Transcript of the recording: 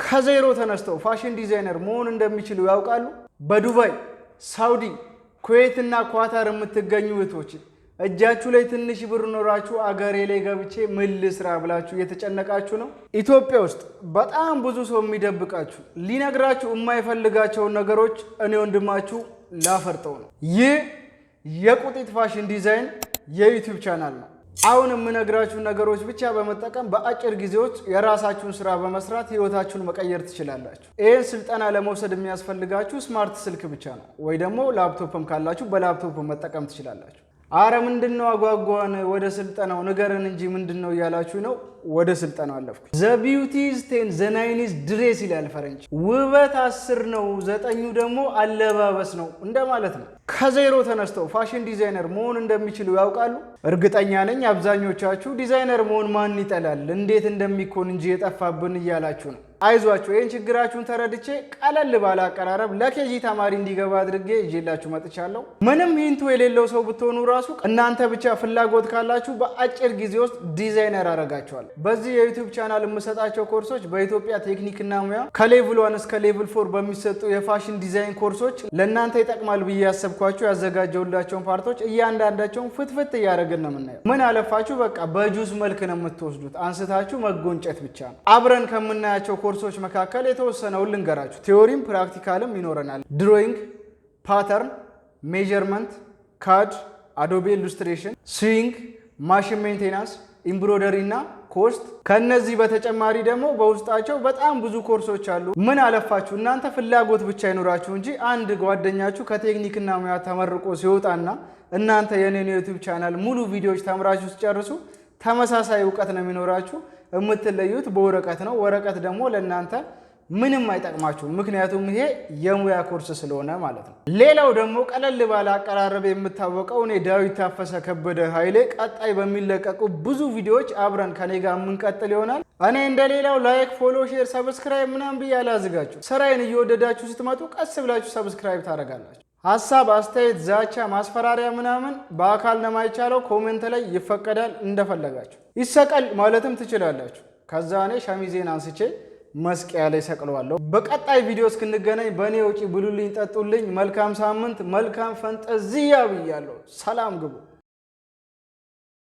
ከዜሮ ተነስተው ፋሽን ዲዛይነር መሆን እንደሚችሉ ያውቃሉ? በዱባይ፣ ሳውዲ፣ ኩዌት እና ኳታር የምትገኙ እህቶች እጃችሁ ላይ ትንሽ ብር ኖራችሁ አገሬ ላይ ገብቼ ምን ልስራ ብላችሁ እየተጨነቃችሁ ነው? ኢትዮጵያ ውስጥ በጣም ብዙ ሰው የሚደብቃችሁ ሊነግራችሁ የማይፈልጋቸውን ነገሮች እኔ ወንድማችሁ ላፈርጠው ነው። ይህ የቁጢት ፋሽን ዲዛይን የዩቲዩብ ቻናል ነው። አሁን የምነግራችሁ ነገሮች ብቻ በመጠቀም በአጭር ጊዜ ውስጥ የራሳችሁን ስራ በመስራት ህይወታችሁን መቀየር ትችላላችሁ። ይህን ስልጠና ለመውሰድ የሚያስፈልጋችሁ ስማርት ስልክ ብቻ ነው፣ ወይ ደግሞ ላፕቶፕም ካላችሁ በላፕቶፕ መጠቀም ትችላላችሁ። አረ ምንድነው አጓጓን ወደ ስልጠናው ንገረን እንጂ ምንድነው እያላችሁ ነው። ወደ ስልጠናው አለፍኩ። ዘ ቢዩቲ ኢዝ 10 ዘ 9 ኢዝ ድሬስ ይላል ፈረንጅ። ውበት 10 ነው፣ 9ኙ ደግሞ አለባበስ ነው እንደማለት ነው። ከዜሮ ተነስተው ፋሽን ዲዛይነር መሆን እንደሚችሉ ያውቃሉ? እርግጠኛ ነኝ አብዛኞቻችሁ ዲዛይነር መሆን ማን ይጠላል እንዴት እንደሚኮን እንጂ የጠፋብን እያላችሁ ነው። አይዟችሁ፣ ይህን ችግራችሁን ተረድቼ ቀለል ባለ አቀራረብ ለኬጂ ተማሪ እንዲገባ አድርጌ ይዤላችሁ መጥቻለሁ። ምንም ሂንቱ የሌለው ሰው ብትሆኑ ራሱ እናንተ ብቻ ፍላጎት ካላችሁ በአጭር ጊዜ ውስጥ ዲዛይነር አረጋችኋል። በዚህ የዩቲዩብ ቻናል የምሰጣቸው ኮርሶች በኢትዮጵያ ቴክኒክና ሙያ ከሌቭል 1 እስከ ሌቭል 4 በሚሰጡ የፋሽን ዲዛይን ኮርሶች ለእናንተ ይጠቅማል ብዬ ያሰብኳቸው ያዘጋጀውላቸውን ፓርቶች እያንዳንዳቸውን ፍትፍት እያደረግን ነው የምናየው። ምን አለፋችሁ በቃ በጁስ መልክ ነው የምትወስዱት፣ አንስታችሁ መጎንጨት ብቻ ነው። አብረን ከምናያቸው ኮርሶች መካከል የተወሰነውን ልንገራችሁ። ቲዮሪም ፕራክቲካልም ይኖረናል። ድሮይንግ፣ ፓተርን፣ ሜዠርመንት፣ ካድ፣ አዶቤ ኢሉስትሬሽን፣ ስዊንግ፣ ማሽን ሜንቴናንስ፣ ኢምብሮደሪ እና ኮስት። ከነዚህ በተጨማሪ ደግሞ በውስጣቸው በጣም ብዙ ኮርሶች አሉ። ምን አለፋችሁ እናንተ ፍላጎት ብቻ ይኖራችሁ እንጂ አንድ ጓደኛችሁ ከቴክኒክና ሙያ ተመርቆ ሲወጣና እናንተ የኔን ዩቲዩብ ቻናል ሙሉ ቪዲዮዎች ተምራችሁ ሲጨርሱ ተመሳሳይ እውቀት ነው የሚኖራችሁ። የምትለዩት በወረቀት ነው። ወረቀት ደግሞ ለእናንተ ምንም አይጠቅማችሁም፣ ምክንያቱም ይሄ የሙያ ኮርስ ስለሆነ ማለት ነው። ሌላው ደግሞ ቀለል ባለ አቀራረብ የምታወቀው እኔ ዳዊት ታፈሰ ከበደ ኃይሌ ቀጣይ በሚለቀቁ ብዙ ቪዲዮዎች አብረን ከኔ ጋር የምንቀጥል ይሆናል። እኔ እንደሌላው ላይክ፣ ፎሎ፣ ሼር፣ ሰብስክራይብ ምናምን ብዬ አላዝጋችሁ። ስራዬን እየወደዳችሁ ስትመጡ ቀስ ብላችሁ ሰብስክራይብ ታደርጋላችሁ። ሀሳብ፣ አስተያየት፣ ዛቻ፣ ማስፈራሪያ ምናምን በአካል ነው የማይቻለው። ኮሜንት ላይ ይፈቀዳል፣ እንደፈለጋችሁ ይሰቀል ማለትም ትችላላችሁ። ከዛ እኔ ሸሚዜን አንስቼ መስቀያ ላይ ሰቅለዋለሁ። በቀጣይ ቪዲዮ እስክንገናኝ በእኔ ውጪ ብሉልኝ፣ ጠጡልኝ። መልካም ሳምንት፣ መልካም ፈንጠዚያ ብያለሁ። ሰላም ግቡ።